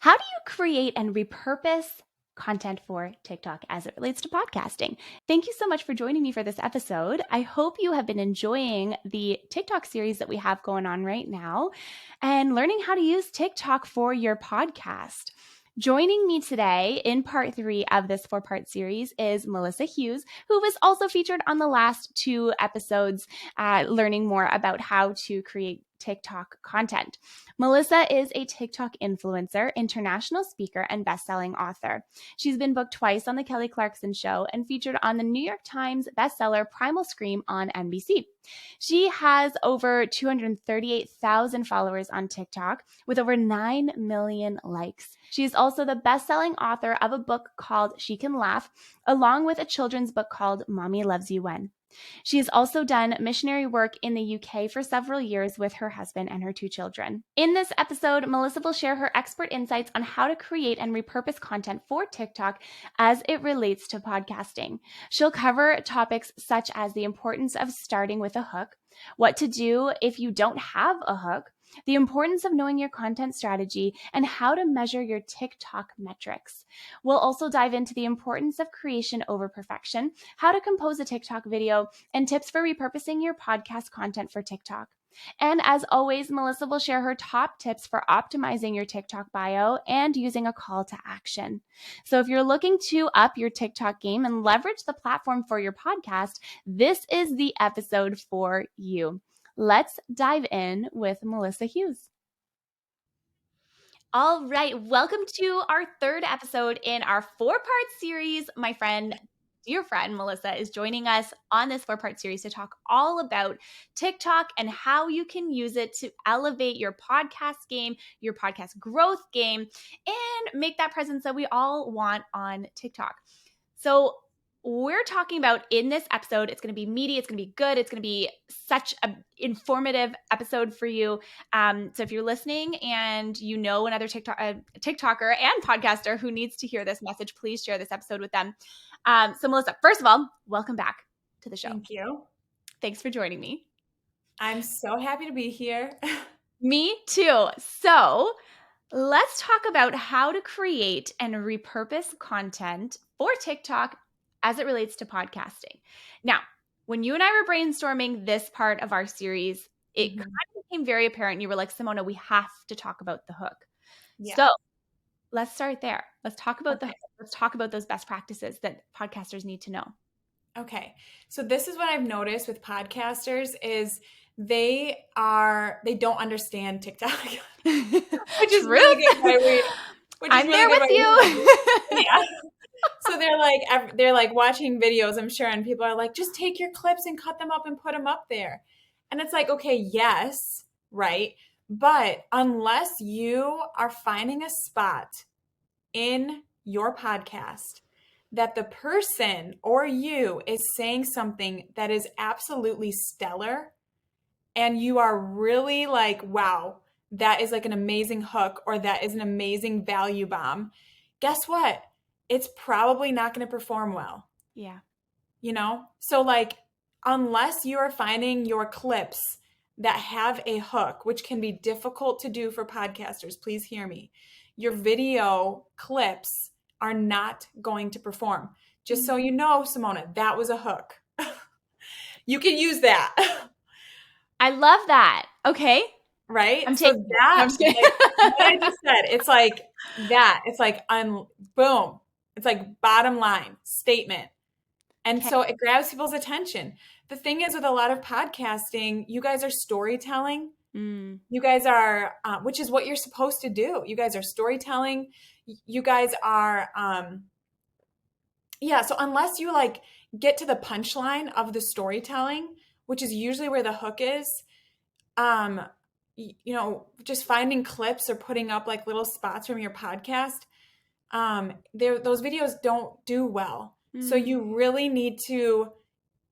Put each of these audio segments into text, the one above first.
How do you create and repurpose content for TikTok as it relates to podcasting? Thank you so much for joining me for this episode. I hope you have been enjoying the TikTok series that we have going on right now and learning how to use TikTok for your podcast. Joining me today in part 3 of this 4-part series is Melissa Hughes, who was also featured on the last 2 episodes, learning more about how to create TikTok content. Melissa is a TikTok influencer, international speaker, and best-selling author. She's been booked twice on The Kelly Clarkson Show and featured on the New York Times bestseller Primal Scream on NBC. She has over 238,000 followers on TikTok with over 9 million likes. She's also the best-selling author of a book called She Can Laugh, along with a children's book called Mommy Loves You When. She has also done missionary work in the UK for several years with her husband and her 2 children. In this episode, Melissa will share her expert insights on how to create and repurpose content for TikTok as it relates to podcasting. She'll cover topics such as the importance of starting with a hook, what to do if you don't have a hook, the importance of knowing your content strategy, and how to measure your TikTok metrics. We'll also dive into the importance of creation over perfection, how to compose a TikTok video, and tips for repurposing your podcast content for TikTok. And as always, Melissa will share her top tips for optimizing your TikTok bio and using a call to action. So if you're looking to up your TikTok game and leverage the platform for your podcast, this is the episode for you. Let's dive in with Melissa Hughes. All right, welcome to our 3rd episode in our 4-part series. My dear friend Melissa is joining us on this 4-part series to talk all about TikTok and how you can use it to elevate your podcast game, your podcast growth game, and make that presence that we all want on TikTok. So we're talking about in this episode, it's going to be meaty, it's going to be good, it's going to be such an informative episode for you. So if you're listening and you know another TikToker and podcaster who needs to hear this message, please share this episode with them. So Melissa, first of all, welcome back to the show. Thank you. Thanks for joining me. I'm so happy to be here. Me too. So let's talk about how to create and repurpose content for TikTok as it relates to podcasting. Now, when you and I were brainstorming this part of our series, it kind of became very apparent. You were like, Simona, we have to talk about the hook. Yeah. So let's start there. Let's talk about the hook. Let's talk about those best practices that podcasters need to know. Okay. So this is what I've noticed with podcasters is they don't understand TikTok. Which is really good. I'm there with you. Yeah. So they're like watching videos, I'm sure, and people are like, just take your clips and cut them up and put them up there. And it's like, okay, yes, right. But unless you are finding a spot in your podcast that the person or you is saying something that is absolutely stellar and you are really like, wow, that is like an amazing hook or that is an amazing value bomb, guess what? It's probably not going to perform well. Yeah. You know? So like, unless you are finding your clips that have a hook, which can be difficult to do for podcasters, please hear me. Your video clips are not going to perform. Just so you know, Simona, that was a hook. You can use that. I love that. Okay. Right? I'm taking that. Like, what I just said, it's like that. It's like, boom. It's like bottom line statement. And so it grabs people's attention. The thing is with a lot of podcasting, you guys are storytelling. You guys are, which is what you're supposed to do. You guys are storytelling. You guys are, so unless you like get to the punchline of the storytelling, which is usually where the hook is, you know, just finding clips or putting up like little spots from your podcast, those videos don't do well. So you really need to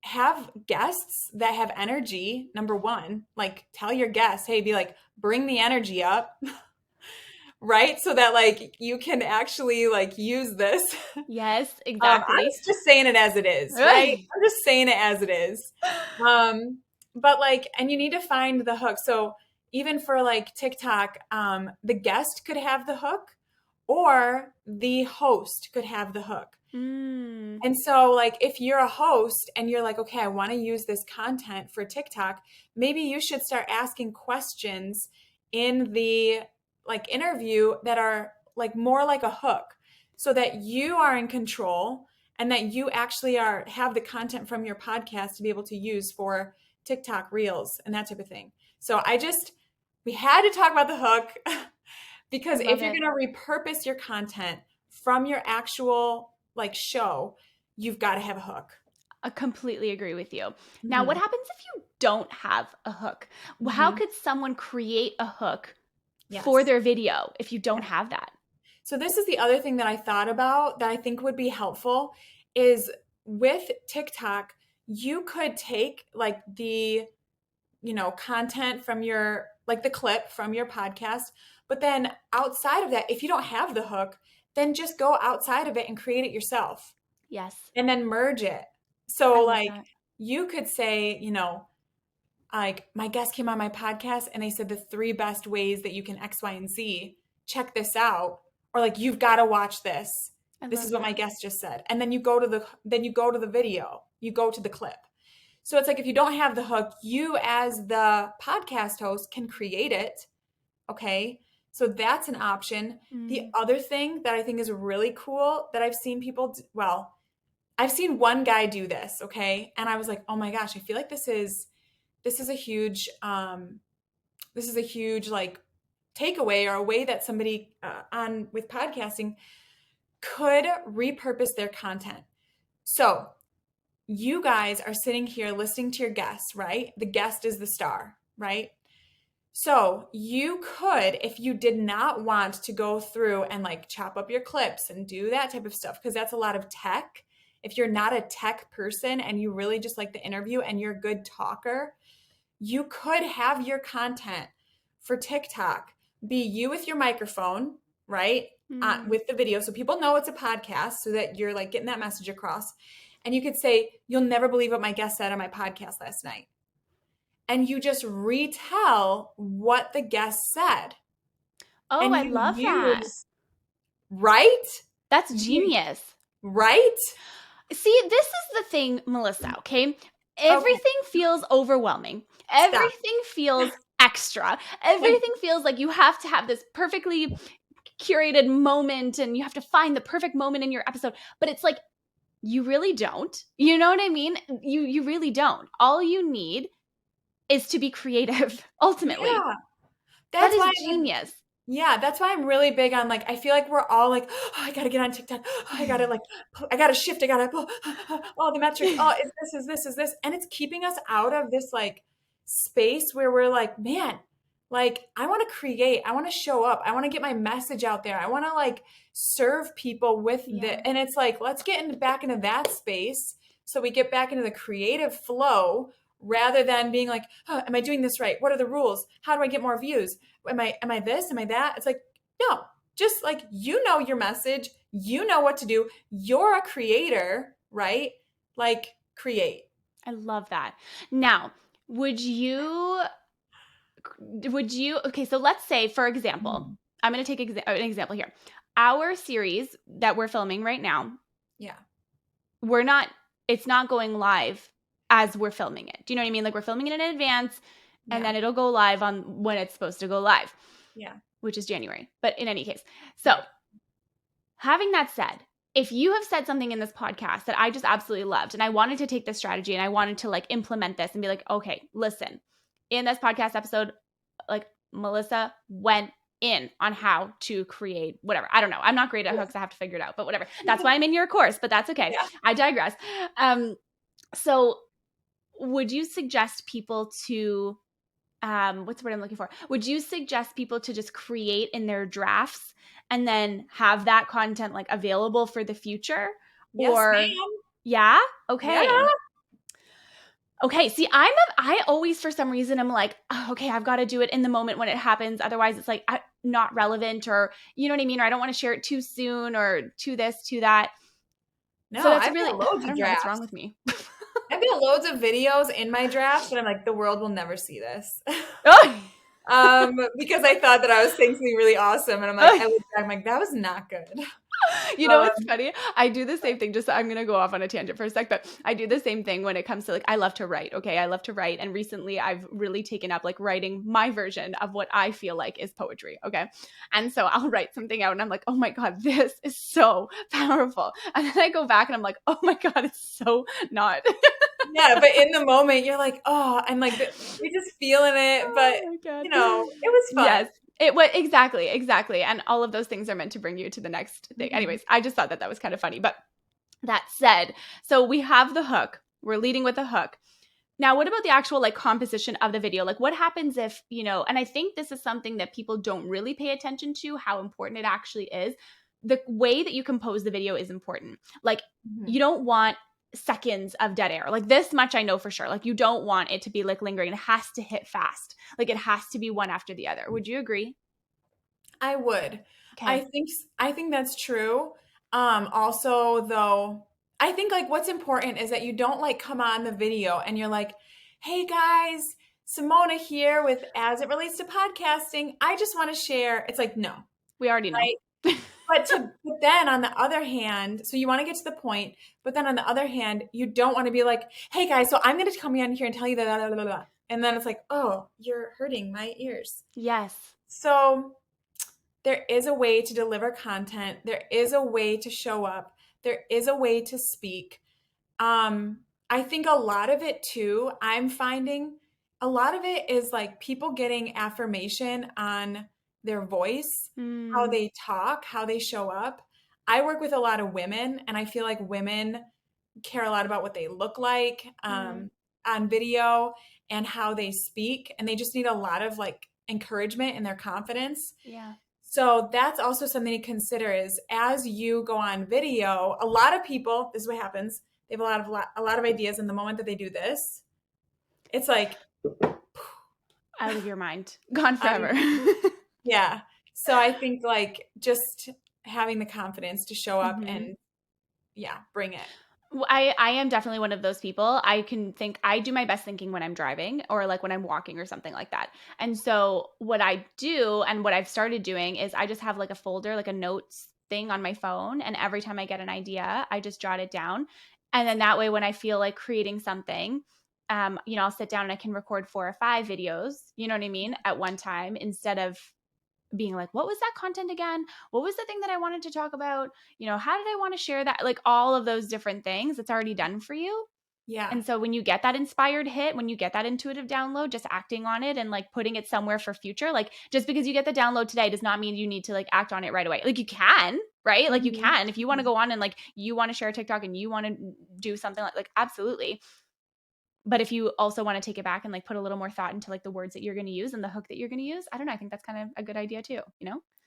have guests that have energy. Number one, like tell your guests, hey, be like, bring the energy up, right? So that like you can actually like use this. Yes, exactly. I'm just saying it as it is, right? I'm just saying it as it is. But like, and you need to find the hook. So even for like TikTok, the guest could have the hook, or the host could have the hook. Mm. And so, like, if you're a host and you're like, okay, I want to use this content for TikTok, maybe you should start asking questions in the like interview that are like more like a hook so that you are in control and that you actually have the content from your podcast to be able to use for TikTok reels and that type of thing. So we had to talk about the hook I because if love you're it. going to repurpose your content from your actual like show, you've got to have a hook. I completely agree with you. Now, what Mm-hmm. happens if you don't have a hook? How Mm-hmm. could someone create a hook for Yes. their video if you don't Yeah. have that? So this is the other thing that I thought about that I think would be helpful is with TikTok, you could take like the, content from your, like the clip from your podcast, but then outside of that, if you don't have the hook, then just go outside of it and create it yourself Yes. and then merge it. I So love like that. you could say, like my guest came on my podcast and they said the 3 best ways that you can X, Y, and Z. Check this out. Or like you've got to watch this. I This love is what my that. guest just said. And then you go to the video. You go to the clip. So it's like if you don't have the hook, you as the podcast host can create it. Okay? So that's an option. The Mm. other thing that I think is really cool that I've seen I've seen one guy do this, okay? And I was like, "Oh my gosh, I feel like this is a huge like takeaway or a way that somebody on with podcasting could repurpose their content." So you guys are sitting here listening to your guests, right? The guest is the star, right? So you could, if you did not want to go through and like chop up your clips and do that type of stuff, because that's a lot of tech. If you're not a tech person and you really just like the interview and you're a good talker, you could have your content for TikTok be you with your microphone, right? Mm. With the video. So people know it's a podcast so that you're like getting that message across. And you could say, "You'll never believe what my guest said on my podcast last night." And you just retell what the guest said. Oh, And I you love that. use, right? That's You, genius. right? See, this is the thing, Melissa, okay? Okay, Everything feels overwhelming. stop. Everything feels extra. Everything feels like you have to have this perfectly curated moment and you have to find the perfect moment in your episode. But it's like, you really don't. You know what I mean? You really don't. All you need is to be creative, ultimately. Yeah. That That's is why genius. Yeah, that's why I'm really big on like I feel like we're all like, "Oh, I gotta get on TikTok. Oh, I gotta shift. I gotta all the metrics. Oh, is this, and it's keeping us out of this like space where we're like, man, like I want to create. I want to show up. I want to get my message out there. I want to like serve people with Yeah. and it's like let's get back into that space so we get back into the creative flow rather than being like, oh, am I doing this right? What are the rules? How do I get more views? Am I this? Am I that? It's like, no, just like you know your message, you know what to do. You're a creator, right? Like create. I love that. Now, okay, so let's say, for example, Mhm. I'm going to take an example here. Our series that we're filming right now, Yeah. it's not going live as we're filming it. Do you know what I mean? Like we're filming it in advance and Yeah. then it'll go live on when it's supposed to go live, Yeah. which is January. But in any case, so Right. having that said, if you have said something in this podcast that I just absolutely loved and I wanted to take this strategy and I wanted to like implement this and be like, okay, listen, in this podcast episode, like Melissa went in on how to create whatever. I don't know. I'm not great at hooks. I have to figure it out, but whatever. That's why I'm in your course, but that's okay. Yeah. I digress. So would you suggest people to what's the word I'm looking for? Would you suggest people to just create in their drafts and then have that content like available for the future? Yes, Or ma'am. yeah? Yeah. Okay. Okay. See, I always for some reason I'm like, oh, okay, I've got to do it in the moment when it happens. Otherwise it's like not relevant or you know what I mean? Or I don't want to share it too soon or to this, to that. No, So that's I've really, got I loads of don't know what's wrong drafts. with me. I've got loads of videos in my drafts, but I'm like, the world will never see this. Oh, because I thought that I was saying something really awesome. And I'm like, I look back, I'm like, that was not good. You know what's funny? I do the same thing. Just I'm gonna go off on a tangent for a sec, but I do the same thing when it comes to like I love to write. Okay, I love to write, and recently I've really taken up like writing my version of what I feel like is poetry. Okay, and so I'll write something out, and I'm like, oh my god, this is so powerful, and then I go back and I'm like, oh my god, it's so not. Yeah, but in the moment, you're like, oh, I'm like, you're just feeling it. But, Oh my god. it was fun. Yes. It was exactly, exactly. And all of those things are meant to bring you to the next thing. Mhm. Anyways, I just thought that that was kind of funny. But that said, so we have the hook. We're leading with a hook. Now, what about the actual like composition of the video? Like what happens if, and I think this is something that people don't really pay attention to, how important it actually is. The way that you compose the video is important. Like Mhm. you don't want seconds of dead air. Like this much I know for sure. Like you don't want it to be like lingering. It has to hit fast. Like it has to be one after the other. Would you agree? I would. I Okay. think I think that's true. Also though, I think like what's important is that you don't like come on the video and you're like, "Hey guys, Simona here with As It Relates to Podcasting. I just want to share." It's like, no. We already know. Right? But then on the other hand, so you want to get to the point, but then on the other hand, you don't want to be like, "Hey guys, so I'm going to come on here and tell you that blah, blah, blah, blah." And then it's like, "Oh, you're hurting my ears." Yes. So there is a way to deliver content. There is a way to show up. There is a way to speak. I think a lot of it too, I'm finding a lot of it is like people getting affirmation on their voice, how Mm, they talk, how they show up. I work with a lot of women, and I feel like women care a lot about what they look like mm, on video and how they speak, and they just need a lot of like encouragement in their confidence. yeah. So that's also something to consider is as you go on video, a lot of people, this is what happens. They have a lot of ideas in the moment that they do this. It's like Out of your mind. Gone out of your forever. yeah. So I think like just having the confidence to show up hmm and yeah, bring it. I am definitely one of those people. I can think I do my best thinking when I'm driving or like when I'm walking or something like that. And so what I do and what I've started doing is I just have like a folder, like a notes thing on my phone. And every time I get an idea, I just jot it down. And then that way, when I feel like creating something, I'll sit down and I can record 4 or 5 videos, you know what I mean, at one time instead of being like, what was that content again? What was the thing that I wanted to talk about? How did I want to share that? Like all of those different things, it's already done for you. Yeah. And so when you get that inspired hit, when you get that intuitive download, just acting on it and like putting it somewhere for future, like just because you get the download today does not mean you need to like act on it right away. Like you can, right? Like you Mhm. can if you want to go on and like you want to share a TikTok and you want to do something like absolutely. But if you also want to take it back and like put a little more thought into like the words that you're going to use and the hook that you're going to use, I don't know. I think that's kind of a good idea too.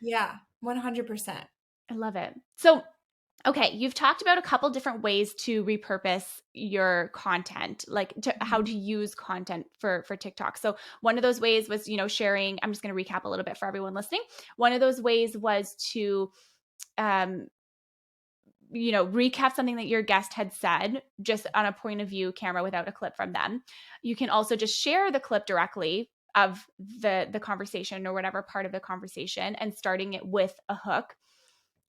Yeah, 100%. I love it. So, okay, you've talked about a couple different ways to repurpose your content, like how to Mhm. use content for TikTok. So, one of those ways was, sharing. I'm just going to recap a little bit for everyone listening. One of those ways was to um, recap something that your guest had said just on a point of view camera without a clip from them. You can also just share the clip directly of the conversation or whatever part of the conversation and starting it with a hook.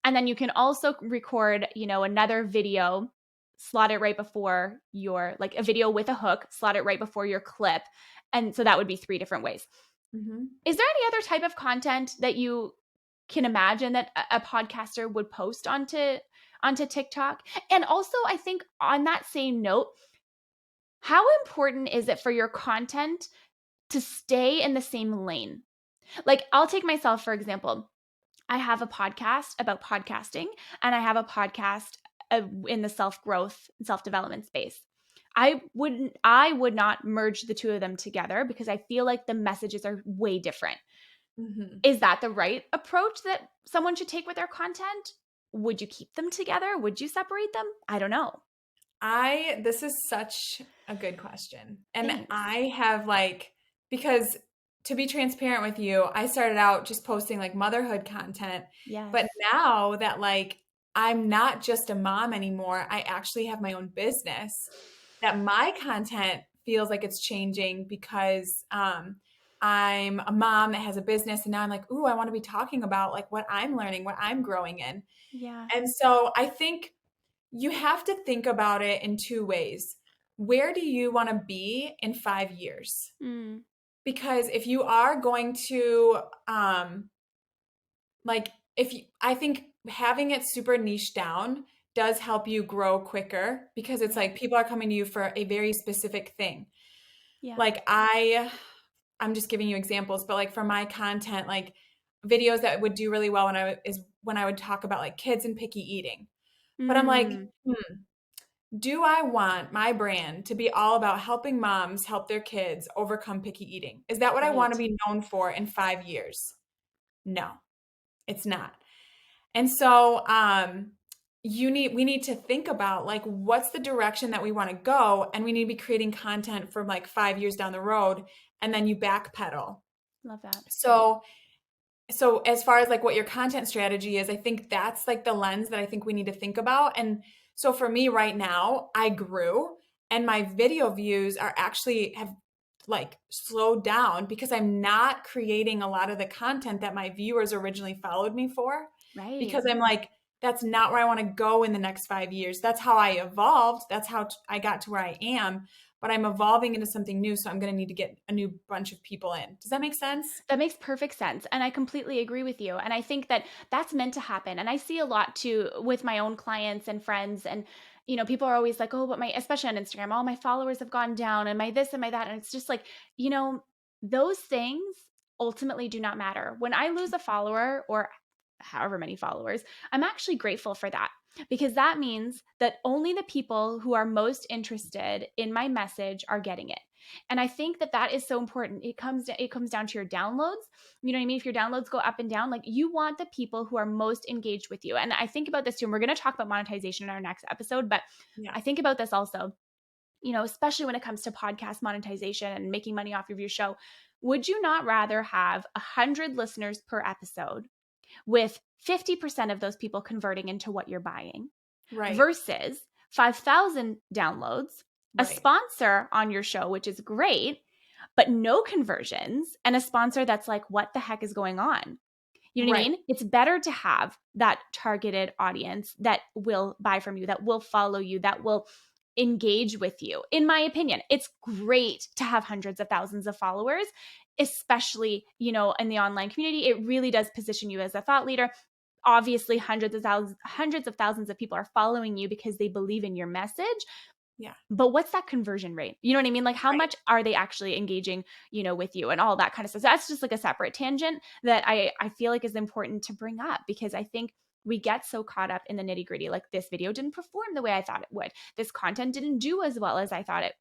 And then you can also record, another video, slot it right before your like a video with a hook, slot it right before your clip. And so that would be 3 different ways. Mhm. Is there any other type of content that you can imagine that a podcaster would post onto TikTok? And also, I think on that same note, how important is it for your content to stay in the same lane? Like, I'll take myself for example. I have a podcast about podcasting, and I have a podcast in the self growth and self development space. I would not merge the two of them together because I feel like the messages are way different. Mhm. Is that the right approach that someone should take with their content? Would you keep them together? Would you separate them? I don't know. This is such a good question. And Thanks. I have like, because to be transparent with you, I started out just posting like motherhood content. Yes. But now that like I'm not just a mom anymore, I actually have my own business, that my content feels like it's changing because I'm a mom that has a business, and now I'm like, ooh, I want to be talking about like what I'm learning, what I'm growing in. Yeah. And so I think you have to think about it in two ways. Where do you want to be in 5 years? Mm. Because if you are going to, like, if you, I think having it super niche down does help you grow quicker because it's Right. like people are coming to you for a very specific thing. Yeah. Like I'm just giving you examples, but like for my content, like videos that would do really well when I would talk about like kids and picky eating. But I'm like, Mm. do I want my brand to be all about helping moms help their kids overcome picky eating? Is that what I want to Right. be known for in 5 years? No, it's not. And so we need to think about like what's the direction that we want to go, and we need to be creating content for like 5 years down the road, and then you backpedal. Love that. So as far as like what your content strategy is, I think that's like the lens that I think we need to think about. And so for me right now, I grew and my video views are actually have like slowed down because I'm not creating a lot of the content that my viewers originally followed me for, Right. because I'm like, that's not where I want to go in the next 5 years. That's how I evolved. That's how I got to where I am, but I'm evolving into something new. So I'm going to need to get a new bunch of people in. Does that make sense? That makes perfect sense. And I completely agree with you. And I think that that's meant to happen. And I see a lot too with my own clients and friends. And, people are always like, oh, but especially on Instagram, all my followers have gone down and my this and my that. And it's just like, you know, those things ultimately do not matter. When I lose a follower or however many followers, I'm actually grateful for that because that means that only the people who are most interested in my message are getting it. And I think that that is so important. It comes down to your downloads. You know what I mean? If your downloads go up and down, like you want the people who are most engaged with you. And I think about this too. And we're going to talk about monetization in our next episode, but Yeah. I think about this also, especially when it comes to podcast monetization and making money off of your show. Would you not rather have 100 listeners per episode with 50% of those people converting into what you're buying Right. versus 5,000 downloads, a Right. sponsor on your show, which is great, but no conversions, and a sponsor that's like, what the heck is going on? You know what I Right. mean? It's better to have that targeted audience that will buy from you, that will follow you, that will engage with you. In my opinion, it's great to have hundreds of thousands of followers, especially, in the online community. It really does position you as a thought leader. Obviously, hundreds of thousands of people are following you because they believe in your message. Yeah. But what's that conversion rate? You know what I mean? Like how Right. much are they actually engaging, with you and all that kind of stuff. So that's just like a separate tangent that I feel like is important to bring up because I think we get so caught up in the nitty gritty. Like this video didn't perform the way I thought it would. This content didn't do as well as I thought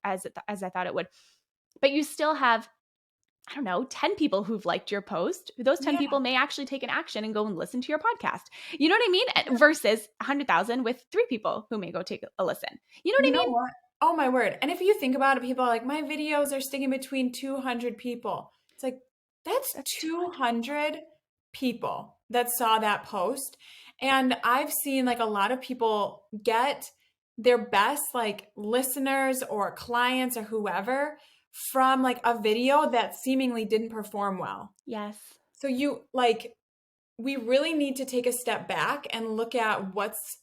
as I thought it would. But you still have, I don't know, 10 people who've liked your post. Those 10 Yeah. people may actually take an action and go and listen to your podcast. You know what I mean? Versus 100,000 with 3 people who may go take a listen. You know what You I know mean? what? Oh my word. And if you think about it, people are like, my videos are sticking between 200 people. It's like, that's That's 200 people. 200 people that saw that post. And I've seen like a lot of people get their best like listeners or clients or whoever from like a video that seemingly didn't perform well. Yes. So you like, we really need to take a step back and look at what's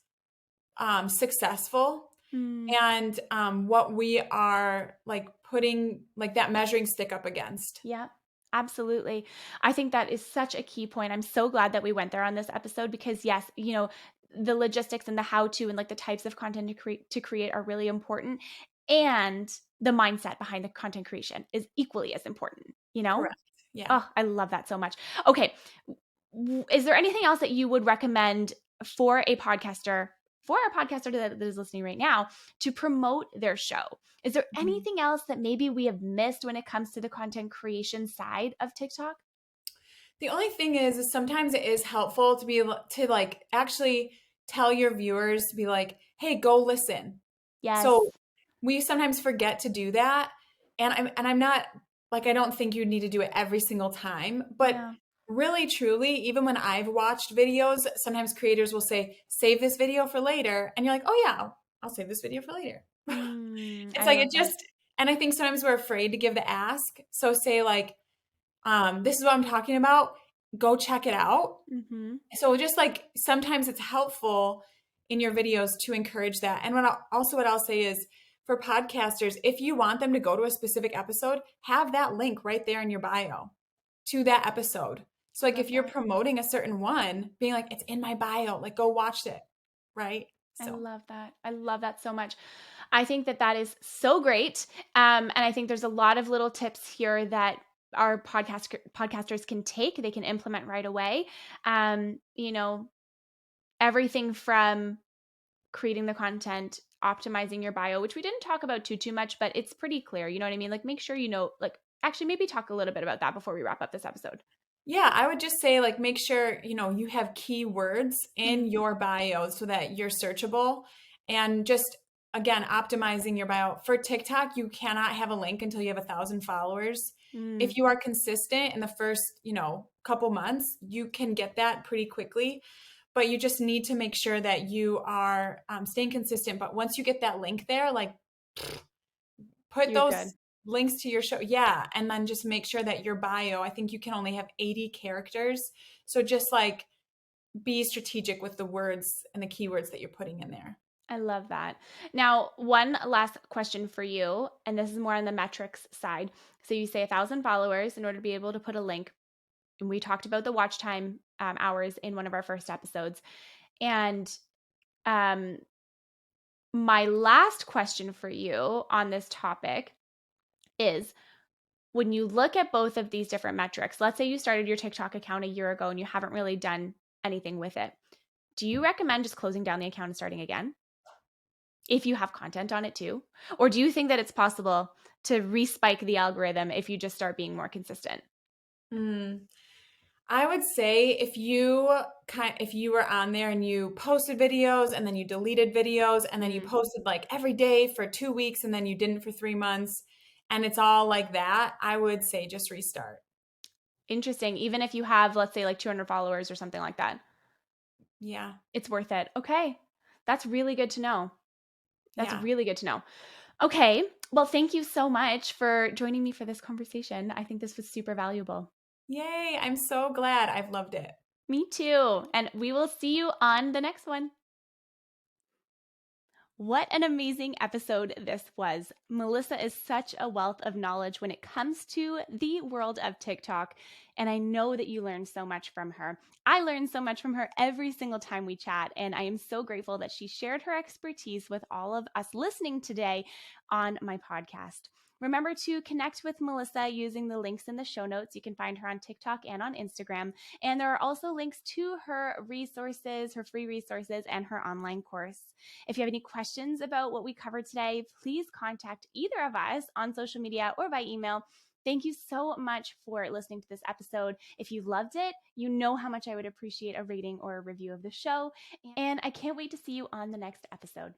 successful, Mm, and what we are like putting like that measuring stick up against. yeah, absolutely. I think that is such a key point. I'm so glad that we went there on this episode because yes, the logistics and the how to and like the types of content to create are really important. And the mindset behind the content creation is equally as important, you know? Correct. Yeah. Oh, I love that so much. Okay. Is there anything else that you would recommend for a podcaster, for a podcaster that is listening right now to promote their show? Is there Mhm. anything else that maybe we have missed when it comes to the content creation side of TikTok? The only thing is sometimes it is helpful to be able to like actually tell your viewers to be like, hey, go listen. Yes. So we sometimes forget to do that. And I'm not like, I don't think you need to do it every single time, but Yeah. really truly, even when I've watched videos, sometimes creators will say, save this video for later. And you're like, oh yeah, I'll save this video for later. It's I like love it that. just, and I think sometimes we're afraid to give the ask. So say like, This is what I'm talking about. Go check it out. Mm-hmm. So just like sometimes it's helpful in your videos to encourage that. And what I'll say is for podcasters, if you want them to go to a specific episode, have that link right there in your bio to that episode. So like Love if you're that. promoting a certain one, being like, it's in my bio, like go watch it. Right. I So love that. I love that so much. I think that that is so great. And I think there's a lot of little tips here that our podcasters can take, they can implement right away. You know, everything from creating the content, optimizing your bio, which we didn't talk about too much, but it's pretty clear. You know what I mean? Like make sure you know, like actually maybe talk a little bit about that before we wrap up this episode. yeah, I would just say like make sure, you have keywords in Mm, your bio so that you're searchable and just again optimizing your bio. For TikTok, you cannot have a link until you have 1,000 followers. mm, If you are consistent in the first, couple months, you can get that pretty quickly, but you just need to make sure that you are staying consistent. But once you get that link there, like put you're those good. links to your show. Yeah. And then just make sure that your bio, I think you can only have 80 characters. So just like be strategic with the words and the keywords that you're putting in there. I love that. Now, one last question for you, and this is more on the metrics side. So you say 1,000 followers in order to be able to put a link. And we talked about the watch time hours in one of our first episodes. And um, my last question for you on this topic is when you look at both of these different metrics, let's say you started your TikTok account a year ago and you haven't really done anything with it. Do you recommend just closing down the account and starting again? If you have content on it too? Or do you think that it's possible to respike the algorithm if you just start being more consistent? Hmm. I would say if you were on there and you posted videos and then you deleted videos and then you Mm, posted like every day for 2 weeks and then you didn't for 3 months and it's all like that, I would say just restart. interesting. Even if you have, let's say, like 200 followers or something like that, Yeah. it's worth it. Okay. That's really good to know. That's Yeah. really good to know. Okay. Well, thank you so much for joining me for this conversation. I think this was super valuable. Yay. I'm so glad. I've loved it. Me too. And we will see you on the next one. What an amazing episode this was. Melissa is such a wealth of knowledge when it comes to the world of TikTok, and I know that you learned so much from her. I learn so much from her every single time we chat, and I am so grateful that she shared her expertise with all of us listening today on my podcast. Remember to connect with Melissa using the links in the show notes. You can find her on TikTok and on Instagram. And there are also links to her resources, her free resources, and her online course. If you have any questions about what we covered today, please contact either of us on social media or by email. Thank you so much for listening to this episode. If you loved it, you know how much I would appreciate a rating or a review of the show. And I can't wait to see you on the next episode.